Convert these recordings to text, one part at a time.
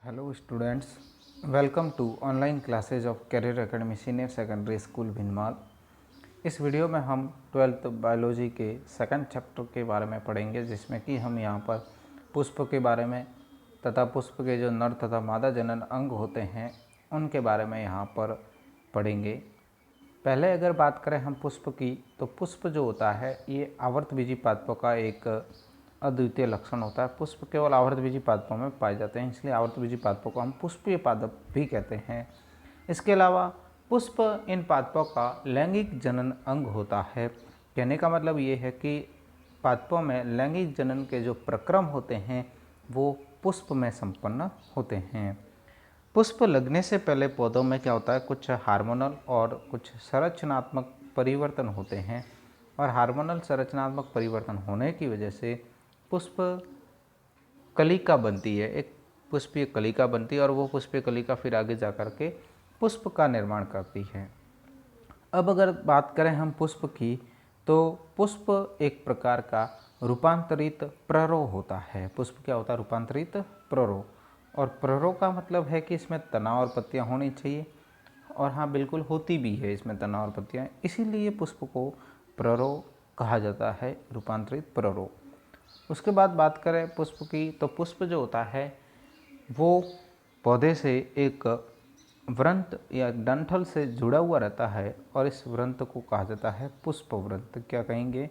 Hello students, welcome to online classes of career academy senior secondary school Bhinmal. इस video में हम 12th biology के second chapter के बारे में पढ़ेंगे, जिसमें कि हम यहाँ पर पुष्प के बारे में तथा पुष्प के जो नर तथा मादा जनन अंग होते हैं उनके बारे में यहाँ पर पढ़ेंगे। पहले अगर बात करें हम पुष्प की, तो पुष्प जो होता है ये आवर्तबीजी पादपों का एक अद्वितीय लक्षण होता है। पुष्प केवल आवर्तबीजी पादपों में पाए जाते हैं, इसलिए आवर्तबीजी पादपों को हम पुष्पीय पादप भी कहते हैं। इसके अलावा पुष्प इन पादपों का लैंगिक जनन अंग होता है। कहने का मतलब ये है कि पादपों में लैंगिक जनन के जो प्रक्रम होते हैं वो पुष्प में संपन्न होते हैं। पुष्प लगने से पहले पौधों में क्या होता है, कुछ हार्मोनल और कुछ संरचनात्मक परिवर्तन होते हैं, और हार्मोनल संरचनात्मक परिवर्तन होने की वजह से पुष्प कलिका बनती है, एक पुष्पीय कलिका बनती है, और वो पुष्पीय कलिका फिर आगे जा कर के पुष्प का निर्माण करती है। अब अगर बात करें हम पुष्प की, तो पुष्प एक प्रकार का रूपांतरित प्ररोह होता है। पुष्प क्या होता है? रूपांतरित प्ररोह। और प्ररोह का मतलब है कि इसमें तना और पत्तियां होनी चाहिए, और हाँ बिल्कुल होती भी है इसमें तना और पत्तियां, इसीलिए पुष्प को प्ररोह कहा जाता है, रूपांतरित प्ररोह। उसके बाद बात करें पुष्प की, तो पुष्प जो होता है वो पौधे से एक व्रंत या डंठल से जुड़ा हुआ रहता है, और इस व्रंत को कहा जाता है पुष्प व्रंत। क्या कहेंगे?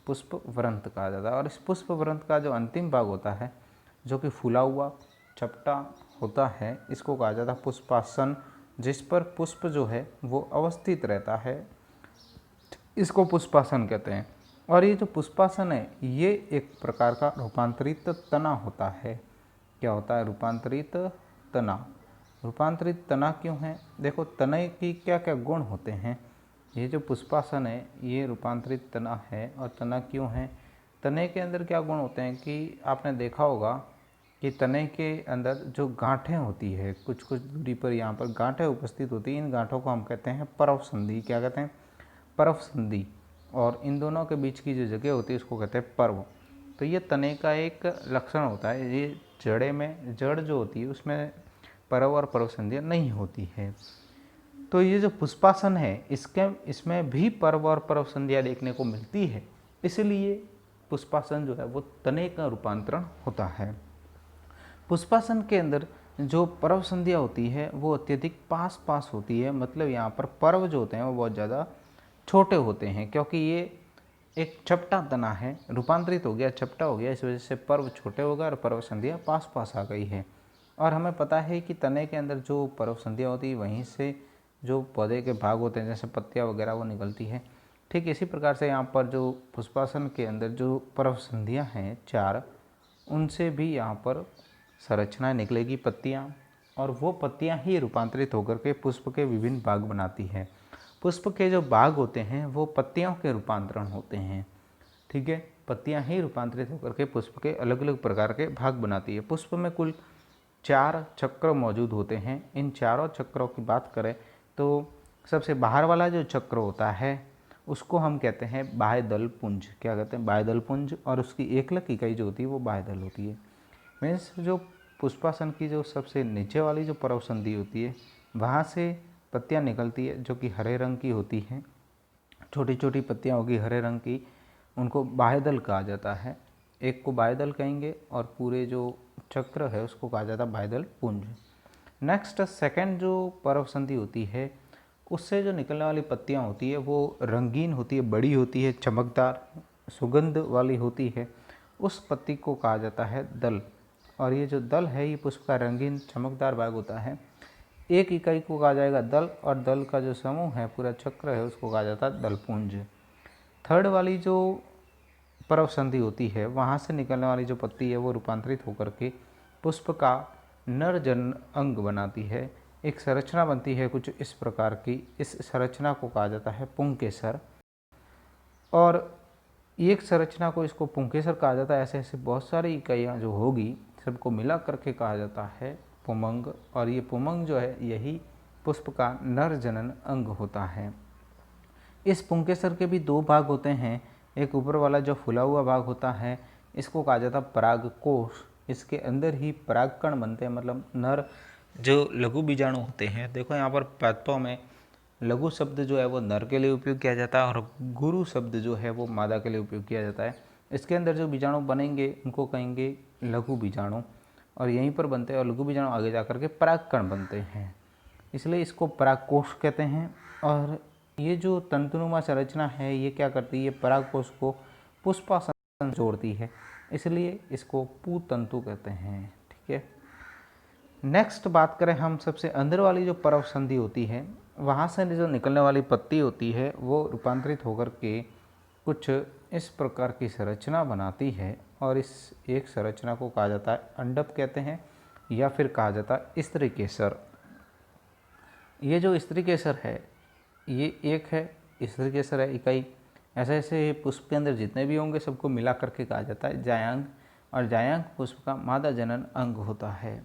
पुष्प व्रंत कहा जाता है। और इस पुष्प व्रंत का जो अंतिम भाग होता है, जो कि फूला हुआ चपटा होता है, इसको कहा जाता है पुष्पासन, जिस पर पुष्प जो है वो अवस्थित रहता है, इसको पुष्पासन कहते हैं। और ये जो पुष्पासन है ये एक प्रकार का रूपांतरित तना होता है। क्या होता है? रूपांतरित तना। रूपांतरित तना क्यों है? देखो, तने की क्या क्या गुण होते हैं। ये जो पुष्पासन है ये रूपांतरित तना है, और तना क्यों है? तने के अंदर क्या गुण होते हैं कि आपने देखा होगा कि तने के अंदर जो गांठें होती है, कुछ कुछ दूरी पर यहाँ पर गांठें उपस्थित होती हैं, इन गांठों को हम कहते हैं परव संधि। क्या कहते हैं? परव संधि। और इन दोनों के बीच की जो जगह होती है उसको कहते हैं पर्व। तो ये तने का एक लक्षण होता है। ये जड़े में, जड़ जो होती है उसमें परव और परव संधियाँ नहीं होती है। तो ये जो पुष्पासन है इसमें भी पर्व और परव संधियाँ देखने को मिलती है, इसलिए पुष्पासन जो है वो तने का रूपांतरण होता है। पुष्पासन के अंदर जो पर्व संधियाँ होती है वो अत्यधिक पास पास होती है, मतलब यहाँ पर पर्व जो होते हैं वो बहुत ज़्यादा छोटे होते हैं, क्योंकि ये एक चपटा तना है, रूपांतरित हो गया, चपटा हो गया, इस वजह से पर्व छोटे हो गए और पर्व संधियाँ पास पास आ गई है। और हमें पता है कि तने के अंदर जो पर्व संधियाँ होती है वहीं से जो पौधे के भाग होते हैं, जैसे पत्तियाँ वगैरह, वो निकलती है। ठीक इसी प्रकार से यहाँ पर जो पुष्पासन के अंदर जो पर्व संधियाँ हैं 4, उनसे भी यहाँ पर संरचना निकलेगी, पत्तियाँ, और वो पत्तियाँ ही रूपांतरित होकर के पुष्प के विभिन्न भाग बनाती है। पुष्प के जो भाग होते हैं वो पत्तियों के रूपांतरण होते हैं। ठीक है, पत्तियां ही रूपांतरित होकर के पुष्प के अलग अलग प्रकार के भाग बनाती है। पुष्प में कुल 4 चक्र मौजूद होते हैं। इन चारों चक्रों की बात करें तो सबसे बाहर वाला जो चक्र होता है उसको हम कहते हैं बाह्यदल पुंज। क्या कहते हैं? बाह्यदल पुंज। और उसकी एकलक इकाई जो होती है वो बाह्यदल होती है। मीन्स जो पुष्पासन की जो सबसे नीचे वाली जो परव संधि होती है वहाँ से पत्तियाँ निकलती है, जो कि हरे रंग की होती हैं। छोटी छोटी पत्तियाँ होगी हरे रंग की, उनको बाह्यदल कहा जाता है। एक को बाह्यदल कहेंगे, और पूरे जो चक्र है उसको कहा जाता है बाह्यदल पुंज। नेक्स्ट सेकंड जो परव संधि होती है उससे जो निकलने वाली पत्तियाँ होती है वो रंगीन होती है, बड़ी होती है, चमकदार, सुगंध वाली होती है। उस पत्ती को कहा जाता है दल। और ये जो दल है ये पुष्प का रंगीन चमकदार भाग होता है। एक इकाई को कहा जाएगा दल, और दल का जो समूह है, पूरा चक्र है, उसको कहा जाता है दलपुंज। थर्ड वाली जो परव संधि होती है वहाँ से निकलने वाली जो पत्ती है वो रूपांतरित होकर के पुष्प का नर जनन अंग बनाती है। एक संरचना बनती है कुछ इस प्रकार की, इस संरचना को कहा जाता है पुंकेसर। और एक संरचना को इसको पुंकेसर कहा जाता है। ऐसे ऐसे बहुत सारी इकाइयाँ जो होगी सबको मिला करके कहा जाता है पुमंग। और ये पुमंग जो है यही पुष्प का नर जनन अंग होता है। इस पुंकेसर के भी 2 भाग होते हैं। एक ऊपर वाला जो फुला हुआ भाग होता है इसको कहा जाता है परागकोश, इसके अंदर ही परागकण बनते हैं, मतलब नर जो लघु बीजाणु होते हैं। देखो यहाँ पर पादपों में लघु शब्द जो है वो नर के लिए उपयोग किया जाता है और गुरु शब्द जो है वो मादा के लिए उपयोग किया जाता है। इसके अंदर जो बीजाणु बनेंगे उनको कहेंगे लघु बीजाणु, और यहीं पर बनते हैं, और लघु बीजाणु आगे जाकर के परागकण बनते हैं, इसलिए इसको परागकोश कहते हैं। और ये जो तंतुनुमा संरचना है ये क्या करती है, ये परागकोश को पुष्पासन जोड़ती है, इसलिए इसको पुतंतु कहते हैं। ठीक है, नेक्स्ट बात करें हम, सबसे अंदर वाली जो परव संधि होती है वहाँ से जो निकलने वाली पत्ती होती है वो रूपांतरित होकर के कुछ इस प्रकार की संरचना बनाती है, और इस एक संरचना को कहा जाता है अंडप कहते हैं, या फिर कहा जाता है स्त्री केसर। ये जो स्त्री केसर है ये एक है, स्त्री केसर है इकाई। ऐसे ऐसे पुष्प के अंदर जितने भी होंगे सबको मिला करके कहा जाता है जायांग, और जायांग पुष्प का मादा जनन अंग होता है।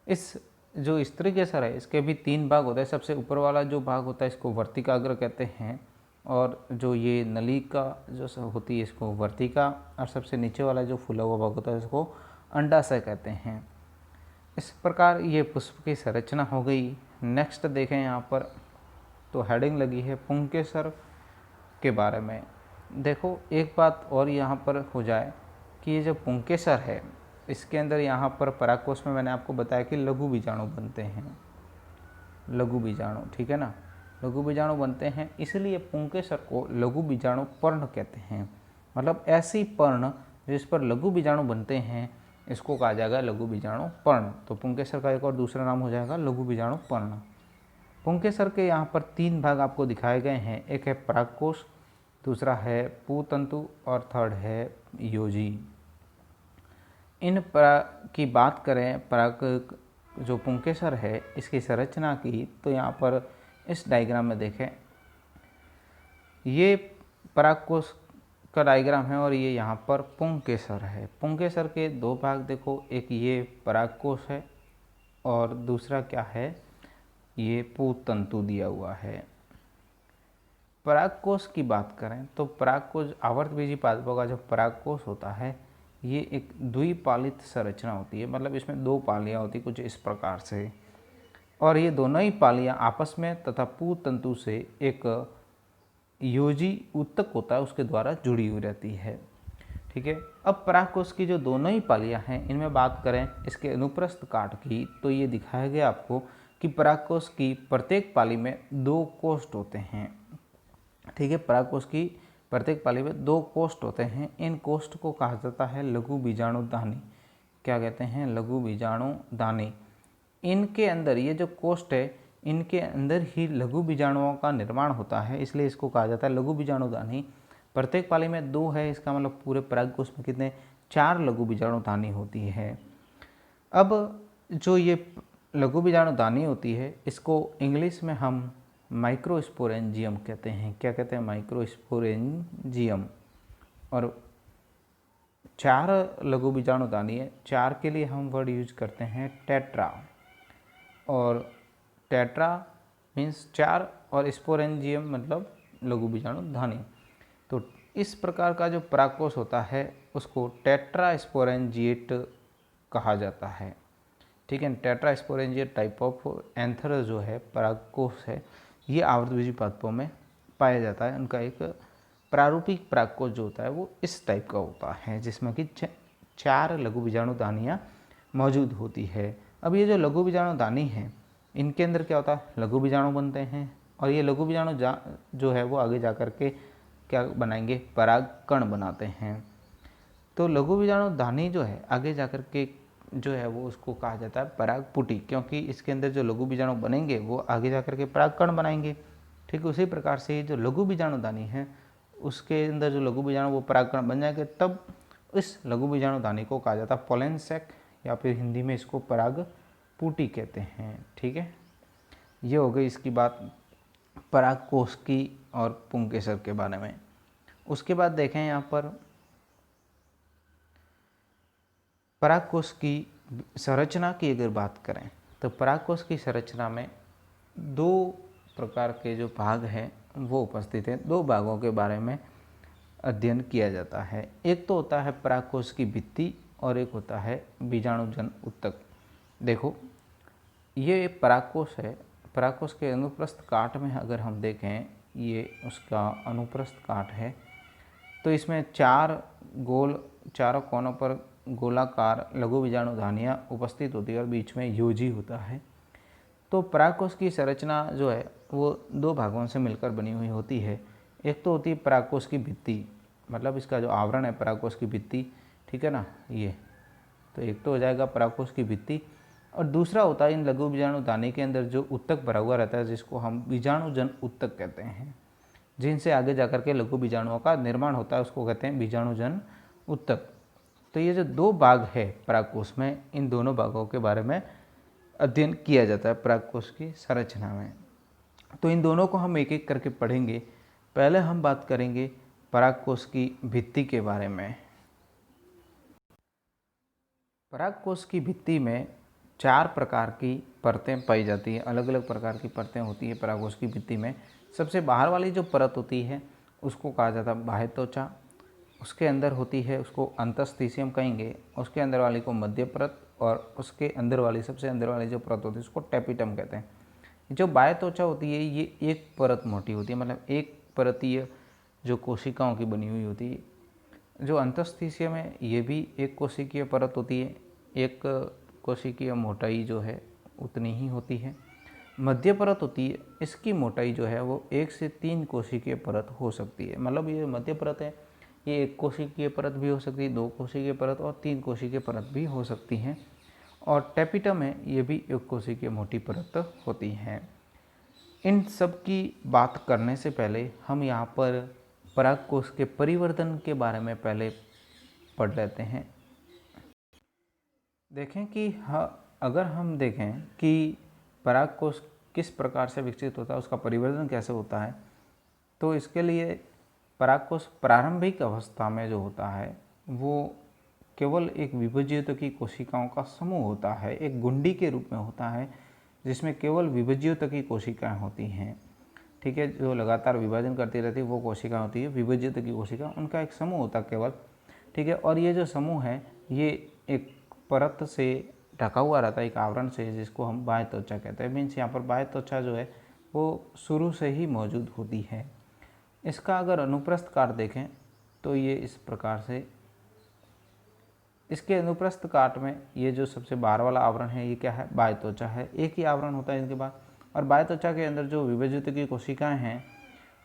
इस जो स्त्री केसर है इसके भी 3 भाग होते हैं। सबसे ऊपर वाला जो भाग होता है इसको वर्तिकाग्र कहते हैं, और जो ये नलिका जो होती है इसको वर्तिका, और सबसे नीचे वाला जो फूला हुआ भाग होता है इसको अंडाशय कहते हैं। इस प्रकार ये पुष्प की संरचना हो गई। नेक्स्ट देखें यहाँ पर तो हेडिंग लगी है पुंकेसर के बारे में। देखो एक बात और यहाँ पर हो जाए कि ये जो पुंकेसर है इसके अंदर यहाँ पर परागकोश में मैंने आपको बताया कि लघु बीजाणु बनते हैं, लघु बीजाणु, ठीक है ना, लघु बीजाणु बनते हैं, इसलिए पुंकेसर को लघु बीजाणु पर्ण कहते हैं। मतलब ऐसी पर्ण जिस पर लघु बीजाणु बनते हैं इसको कहा जाएगा लघु बीजाणु पर्ण। तो पुंकेसर का एक और दूसरा नाम हो जाएगा लघु बीजाणु पर्ण। पुंकेसर के यहाँ पर 3 भाग आपको दिखाए गए हैं, एक है परागकोश, दूसरा है पुतंतु, और थर्ड है योजी। इन की बात करें पराग जो पुंकेसर है इसकी संरचना की, तो यहाँ पर इस डायग्राम में देखें, ये परागकोश का डायग्राम है और ये यहाँ पर पुंकेसर है। पुंकेसर के 2 भाग देखो, एक ये परागकोश है और दूसरा क्या है, ये पुतंतु दिया हुआ है। परागकोश की बात करें तो परागकोश आवर्तबीजी पादपों का जो परागकोश होता है ये एक द्विपालित संरचना होती है, मतलब इसमें 2 पालियाँ होती कुछ इस प्रकार से, और ये दोनों ही पालियाँ आपस में तथा पुतंतु से एक योजी उत्तक होता है उसके द्वारा जुड़ी हुई रहती है। ठीक है, अब परागकोश की जो दोनों ही पालियाँ हैं इनमें बात करें इसके अनुप्रस्थ काट की, तो ये दिखाया गया आपको कि परागकोश की प्रत्येक पाली में 2 कोष्ठ होते हैं। ठीक है, परागकोश की प्रत्येक पाली में 2 कोष्ठ होते हैं। इन कोष्ठ को कहा जाता है लघु बीजाणुदानी। क्या कहते हैं, लघु बीजाणुदानी। इनके अंदर ये जो कोष्ठ है इनके अंदर ही लघु बीजाणुओं का निर्माण होता है, इसलिए इसको कहा जाता है लघु बीजाणुदानी। प्रत्येक पाली में 2 है, इसका मतलब पूरे परागकोश में कितने, 4 लघु बीजाणुदानी होती है। अब जो ये लघु बीजाणुदानी होती है इसको इंग्लिश में हम माइक्रोस्पोरेंजियम कहते हैं। क्या कहते हैं, माइक्रोस्पोरेंजियम। और 4 लघु बीजाणुदानी है, 4 के लिए हम वर्ड यूज करते हैं टेट्रा, और टेट्रा मीन्स 4 और स्पोरेंजियम मतलब लघु बीजाणुदानी। तो इस प्रकार का जो परागकोश होता है उसको टेट्रा स्पोरेंजिएट कहा जाता है। ठीक है, tetra sporangiate type of anther जो है परागकोश है ये आवर्तबीजी पादपों में पाया जाता है। उनका एक प्रारूपिक परागकोश जो होता है वो इस टाइप का होता है जिसमें कि 4 लघु बीजाणुदानियाँ मौजूद होती है। अब ये जो लघु बीजाणुदानी हैं इनके अंदर क्या होता है, लघु बीजाणु बनते हैं, और ये लघु बीजाणु जो है वो आगे जा कर के क्या बनाएंगे, परागकण बनाते हैं। तो लघु बीजाणुदानी जो है आगे जा कर के जो है वो उसको कहा जाता है परागपुटी, क्योंकि इसके अंदर जो लघु बीजाणु बनेंगे वो आगे जा कर के परागकण बनाएंगे। ठीक, उसी प्रकार से जो लघु बीजाणुदानी है उसके अंदर जो लघु बीजाणु वो परागकण बन जाएंगे, तब इस लघु बीजाणुदानी को कहा जाता है पोलन सैक, या फिर हिंदी में इसको परागपुटी कहते हैं। ठीक है, ये हो गई इसकी बात परागकोश की और पुंकेसर के बारे में। उसके बाद देखें यहाँ पर परागकोश की संरचना की अगर बात करें तो परागकोश की संरचना में 2 प्रकार के जो भाग हैं वो उपस्थित हैं। 2 भागों के बारे में अध्ययन किया जाता है। एक तो होता है परागकोश की भित्ति और एक होता है बीजाणुजन ऊतक। देखो ये परागकोश है, परागकोश के अनुप्रस्थ काट में अगर हम देखें, ये उसका अनुप्रस्थ काट है, तो इसमें चारों कोनों पर गोलाकार लघु बीजाणुधानियाँ उपस्थित होती है और बीच में योजी होता है। तो परागकोश की संरचना जो है वो दो भागों से मिलकर बनी हुई होती है। एक तो होती है परागकोश की भित्ति, मतलब इसका जो आवरण है परागकोश की भित्ति, ठीक है ना, ये तो एक तो हो जाएगा परागकोश की भित्ति, और दूसरा होता है इन लघु बीजाणुधानी के अंदर जो ऊतक भरा हुआ रहता है, जिसको हम बीजाणुजन ऊतक कहते हैं, जिनसे आगे जाकर के लघु बीजाणुओं का निर्माण होता है, उसको कहते हैं बीजाणुजन ऊतक। तो ये जो दो भाग है परागकोश में, इन दोनों भागों के बारे में अध्ययन किया जाता है परागकोश की संरचना में। तो इन दोनों को हम एक एक करके पढ़ेंगे। पहले हम बात करेंगे परागकोश की भित्ति के बारे में। परागकोश की भित्ति में 4 प्रकार की परतें पाई जाती हैं, अलग अलग प्रकार की परतें होती है परागकोश की भित्ति में। सबसे बाहर वाली जो परत होती है उसको कहा जाता है बाह्य त्वचा, उसके अंदर होती है उसको अंतस्थिसियम कहेंगे, उसके अंदर वाली को मध्य परत, और उसके अंदर वाली सबसे अंदर वाली जो परत होती है उसको टैपिटम कहते हैं। जो बाह्य त्वचा होती है ये एक परत मोटी होती है, मतलब एक परतीय जो कोशिकाओं की बनी हुई होती है। जो अंतस्थिसियम है ये भी एक कोशिकीय परत होती है, एक कोशिकीय मोटाई जो है उतनी ही होती है। मध्य परत होती है, इसकी मोटाई जो है वो 1 से 3 कोशिकीय परत हो सकती है। मतलब ये मध्य परत है, ये 1 कोशिकीय परत भी हो सकती है, 2 कोशिकीय परत और 3 कोशिकीय परत भी हो सकती हैं। और टैपिटम है, ये भी 1 कोशिकीय मोटी परत होती हैं। इन सब की बात करने से पहले हम यहाँ पर परागकोश के परिवर्तन के बारे में पहले पढ़ लेते हैं। देखें कि अगर हम देखें कि परागकोश किस प्रकार से विकसित होता है, उसका परिवर्तन कैसे होता है, तो इसके लिए परागकोश प्रारंभिक अवस्था में जो होता है वो केवल एक विभज्योतकी कोशिकाओं का समूह होता है, एक गुंडी के रूप में होता है, जिसमें केवल विभज्योतकी कोशिकाएं होती हैं, ठीक है। जो लगातार विभाजन करती रहती है वो कोशिका होती है विभज्योतकी कोशिका, उनका एक समूह होता है केवल, ठीक है। और ये जो समूह है ये एक परत से ढका हुआ रहता है, एक आवरण से, जिसको हम बाह्य त्वचा कहते हैं। मीन्स यहाँ पर बाह्य त्वचा जो है वो शुरू से ही मौजूद होती है। इसका अगर अनुप्रस्थ काट देखें तो ये इस प्रकार से, इसके अनुप्रस्थ काट में ये जो सबसे बाहर वाला आवरण है ये क्या है, बाह्य त्वचा है। एक ही आवरण होता है इनके बाद, और बाह्य त्वचा के अंदर जो विभज्योतकी कोशिकाएं हैं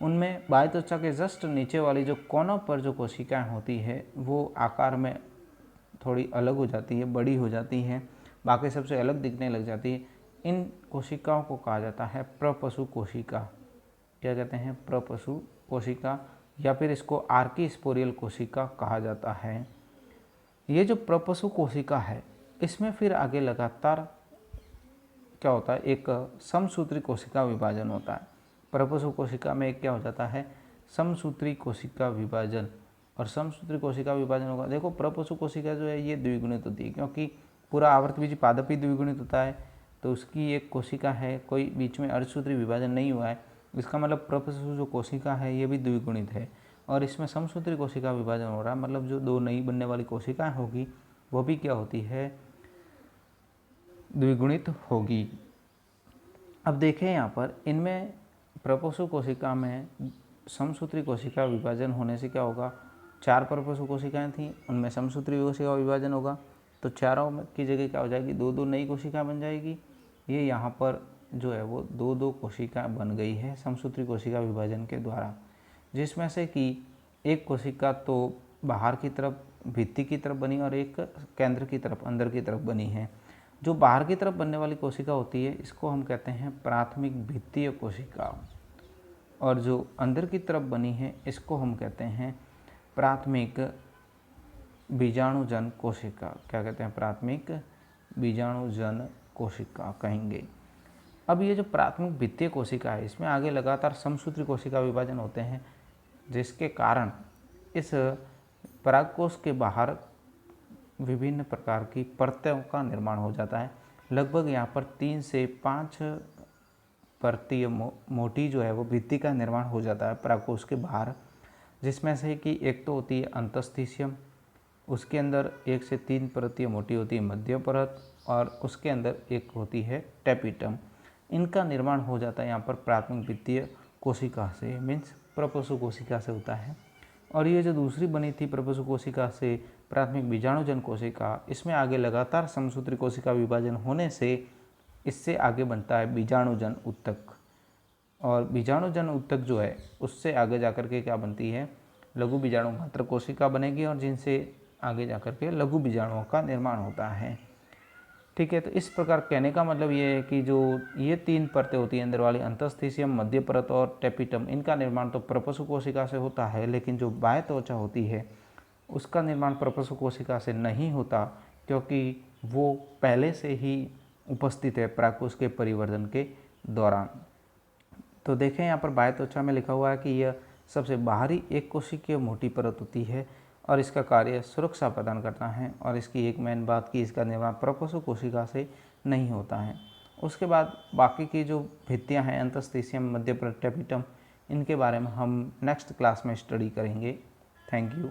उनमें बाह्य त्वचा के जस्ट नीचे वाली जो कोनों पर जो कोशिकाएं होती है वो आकार में थोड़ी अलग हो जाती है, बड़ी हो जाती है, बाकी सबसे अलग दिखने लग जाती है। इन कोशिकाओं को कहा जाता है प्रपशु कोशिका। क्या कहते हैं, प्रपशु कोशिका, या फिर इसको आर्कीस्पोरियल कोशिका कहा जाता है। ये जो प्रपशु कोशिका है इसमें फिर आगे लगातार क्या होता है, एक समसूत्री कोशिका विभाजन होता है। प्रपशु कोशिका में क्या हो जाता है, समसूत्री कोशिका विभाजन, और समसूत्री कोशिका विभाजन होगा। देखो प्रपशु कोशिका जो है ये द्विगुणित होती है, क्योंकि पूरा आवर्तबीजी पादप ही द्विगुणित होता है, तो उसकी एक कोशिका है, कोई बीच में अर्धसूत्री विभाजन नहीं हुआ है, इसका मतलब प्रपशु जो कोशिका है ये भी द्विगुणित है। और इसमें समसूत्री कोशिका विभाजन हो रहा है, मतलब जो 2 नई बनने वाली कोशिकाएं होगी वो भी क्या होती है, द्विगुणित होगी। अब देखें यहाँ पर इनमें प्रपशु कोशिका में समसूत्री कोशिका विभाजन होने से क्या होगा, 4 प्रपशु कोशिकाएं थीं, उनमें समसूत्री कोशिका विभाजन होगा, तो चारों की जगह क्या हो जाएगी, 2-2 नई कोशिका बन जाएगी। ये यहाँ पर जो है वो 2-2 कोशिकाएं बन गई है समसूत्री कोशिका विभाजन के द्वारा, जिसमें से कि एक कोशिका तो बाहर की तरफ भित्ति की तरफ बनी और एक केंद्र की तरफ अंदर की तरफ बनी है। जो बाहर की तरफ बनने वाली कोशिका होती है इसको हम कहते हैं प्राथमिक भित्तीय कोशिका, और जो अंदर की तरफ बनी है इसको हम कहते हैं प्राथमिक बीजाणुजन कोशिका। क्या कहते हैं, प्राथमिक बीजाणुजन कोशिका कहेंगे। अब ये जो प्राथमिक भित्तीय कोशिका है इसमें आगे लगातार समसूत्री कोशिका विभाजन होते हैं, जिसके कारण इस परागकोश के बाहर विभिन्न प्रकार की परतों का निर्माण हो जाता है। लगभग यहाँ पर 3 से 5 परतीय मोटी जो है वो भित्ति का निर्माण हो जाता है परागकोश के बाहर, जिसमें से कि एक तो होती है अंतस्थिसियम, उसके अंदर 1 से 3 परत मोटी होती है मध्य परत, और उसके अंदर एक होती है टेपिटम। इनका निर्माण हो जाता है यहाँ पर प्राथमिक वित्तीय कोशिका से, मीन्स प्रपोसु कोशिका से होता है। और ये जो दूसरी बनी थी प्रपोसु कोशिका से प्राथमिक बीजाणुजन कोशिका, इसमें आगे लगातार समसूत्री कोशिका विभाजन होने से इससे आगे बनता है बीजाणुजन ऊतक। और बीजाणुजन ऊतक जो है उससे आगे जाकर के क्या बनती है, लघु बीजाणु मात्र कोशिका बनेगी, और जिनसे आगे जाकर के लघु बीजाणुओं का निर्माण होता है। ठीक है, तो इस प्रकार कहने का मतलब ये है कि जो ये 3 परतें होती हैं अंदर वाली, अंतस्थीसियम, मध्य परत और टेपिटम, इनका निर्माण तो प्रपोसु कोशिका से होता है, लेकिन जो बाह्य त्वचा होती है उसका निर्माण प्रपोसु कोशिका से नहीं होता, क्योंकि वो पहले से ही उपस्थित है प्राकोष के परिवर्धन के दौरान। तो देखें यहाँ पर बाह्य त्वचा में लिखा हुआ है कि यह सबसे बाहरी एक कोशिकीय मोटी परत होती है और इसका कार्य सुरक्षा प्रदान करता है, और इसकी एक मेन बात कि इसका निर्माण प्रपोसु कोशिका से नहीं होता है। उसके बाद बाकी की जो भित्तियाँ हैं, अंतस्थीसियम, मध्य परत, टेपिटम, इनके बारे में हम नेक्स्ट क्लास में स्टडी करेंगे। Thank you.